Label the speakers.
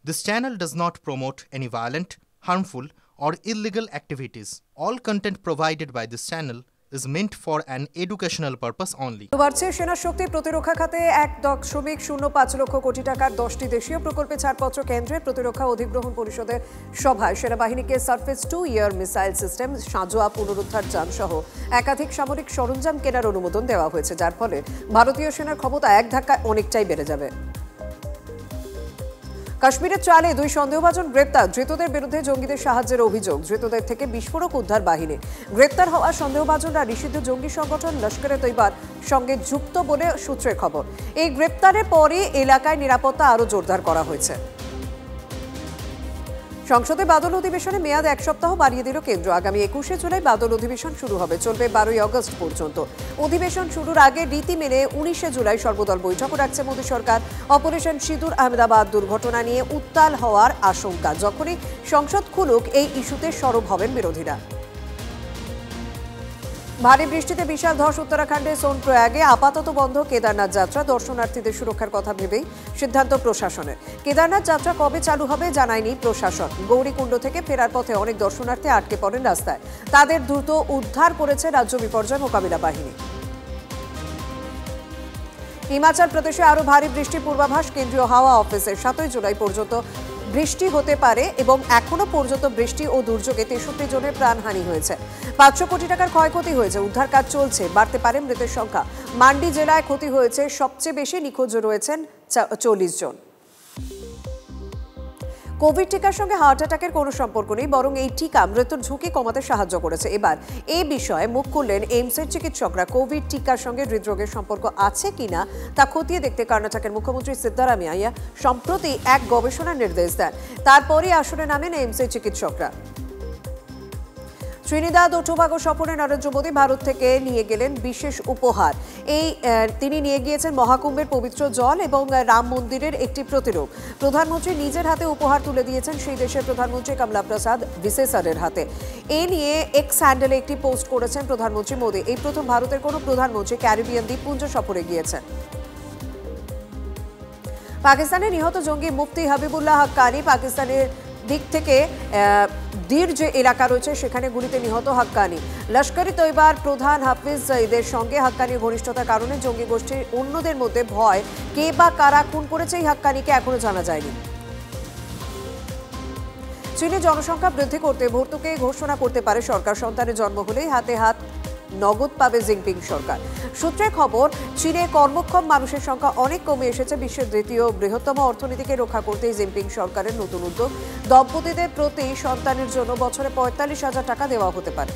Speaker 1: This channel does not promote any violent, harmful, or illegal activities. All content provided by this channel is meant for an educational purpose only.
Speaker 2: বাড়ছে সেনা শক্তি প্রতিরক্ষা খাতে 1.05 লক্ষ কোটি টাকার 10টি দেশীয় প্রকল্পে ছাড়পত্র কেন্দ্রের প্রতিরক্ষা অধিগ্রহণ পরিষদের সভায় সেনাবাহিনীকে সারফেস 2 ইয়ার মিসাইল সিস্টেম, সাঁজোয়া পুনরুদ্ধার যান সহ একাধিক সামরিক সরঞ্জাম কেনার অনুমোদন দেওয়া হয়েছে, যার ফলে ভারতীয় সেনার ক্ষমতা এক ধাক্কায় অনেকটাই বেড়ে যাবে। কাশ্মীরের চালে 2 সন্দেহভাজন গ্রেপ্তার, ধৃতদের বিরুদ্ধে জঙ্গিদের সাহায্যের অভিযোগ, ধৃতদের থেকে বিস্ফোরক উদ্ধার বাহিনী। গ্রেপ্তার হওয়া সন্দেহভাজনরা নিষিদ্ধ জঙ্গি সংগঠন লস্করে তৈবার সঙ্গে যুক্ত বলে সূত্রের খবর। এই গ্রেপ্তারের পরে এলাকায় নিরাপত্তা আরও জোরদার করা হয়েছে। সংসদে বাদল অধিবেশনে মেয়াদ 1 সপ্তাহ বাড়িয়ে দিল কেন্দ্র। আগামী 21শে জুলাই বাদল অধিবেশন শুরু হবে, চলবে 12ই আগস্ট পর্যন্ত। অধিবেশন শুরুর আগে রীতি মেনে 19শে জুলাই সর্বদল বৈঠকও রাখছে মোদী সরকার। অপারেশন সিঁদুর আহমেদাবাদ দুর্ঘটনা নিয়ে উত্তাল হওয়ার আশঙ্কা, যখনই সংসদ খুলুক এই ইস্যুতে সরব হবেন বিরোধীরা। ভারী বৃষ্টিতে বিশাল ধস উত্তরাখণ্ডের সোনপ্রয়াগে, আপাতত বন্ধ কেদারনাথ যাত্রা। দর্শনার্থীদের সুরক্ষার কথা ভেবেই সিদ্ধান্ত প্রশাসনের। কেদারনাথ যাত্রা কবে চালু হবে জানায়নি প্রশাসন। গৌরীকুণ্ড থেকে ফেরার পথে অনেক দর্শনার্থী আটকে পড়েন রাস্তায়, তাদের দ্রুত উদ্ধার করেছে রাজ্য বিপর্যয় মোকাবিলা বাহিনী। হিমাচল প্রদেশে আরও ভারী বৃষ্টির পূর্বাভাস কেন্দ্রীয় হাওয়া অফিসের। 7ই জুলাই পর্যন্ত বৃষ্টি হতে পারে এবং এখনো পর্যন্ত বৃষ্টি ও দুর্যোগে 63 জনের প্রাণহানি হয়েছে। 500 কোটি টাকার ক্ষয়ক্ষতি হয়েছে, উদ্ধার কাজ চলছে, বাড়তে পারে মৃতের সংখ্যা। মান্ডি জেলায় ক্ষতি হয়েছে সবচেয়ে বেশি, নিখোঁজ রয়েছেন 40 জন। কোভিড টিকার সঙ্গে হার্ট অ্যাটাকের কোনো সম্পর্ক নেই, বরং এই টিকা মৃত্যুর ঝুঁকি কমাতে সাহায্য করেছে। এবার এই বিষয়ে মুখ খুললেন এইমসের চিকিৎসকরা। কোভিড টিকার সঙ্গে হৃদরোগের সম্পর্ক আছে কিনা তা খতিয়ে দেখতে কর্ণাটকের মুখ্যমন্ত্রী সিদ্দারামাইয়া সম্প্রতি এক গবেষণার নির্দেশ দেন। তারপরই আসরে নামেন এইমসের চিকিৎসকরা। ত্রিনিদাদ ও টোবাগো সফরে নরেন্দ্র মোদী ভারত থেকে নিয়ে গেলেন বিশেষ উপহার। তিনি নিয়ে গিয়েছেন মহাকুম্ভের পবিত্র জল এবং রাম মন্দিরের একটি প্রতিরূপ। প্রধানমন্ত্রী নিজের হাতে উপহার তুলে দিয়েছেন সেই দেশের প্রধানমন্ত্রী কমলা প্রসাদ বিসেসরের হাতে। এ নিয়ে এক্স হ্যান্ডেলে একটি পোস্ট করেছেন প্রধানমন্ত্রী মোদী। এই প্রথম ভারতের কোনো প্রধানমন্ত্রী ক্যারিবিয়ান দ্বীপপুঞ্জ সফরে গিয়েছেন। পাকিস্তানে নিহত জঙ্গি মুফতি হাবিবুল্লাহ হাক্কানি, পাকিস্তানের দিক থেকে দীর যে এলাকা রয়েছে সেখানে গুলিতে নিহত হাক্কানি। লস্করি তৈবার প্রধান হাফিজ সঈদের সঙ্গে হাক্কানির ঘনিষ্ঠতার কারণে জঙ্গি গোষ্ঠীর অন্যদের মধ্যে ভয়, কে বা কারা খুন করেছে এই হাক্কানিকে এখনো জানা যায়নি। চীনে জনসংখ্যা বৃদ্ধি করতে ভর্তুকি ঘোষণা করতে পারে সরকার। সন্তানের জন্ম হলেই হাতে হাত নগদ পাবে জিনপিং সরকার। সূত্রের খবর, চীনে কর্মক্ষম মানুষের সংখ্যা অনেক কমে এসেছে। বিশ্বের দ্বিতীয় বৃহত্তম অর্থনীতিকে রক্ষা করতে জিনপিং সরকারের নতুন উদ্যোগ। দম্পতিদের প্রতি সন্তানের জন্য বছরে 45,000 টাকা দেওয়া হতে পারে।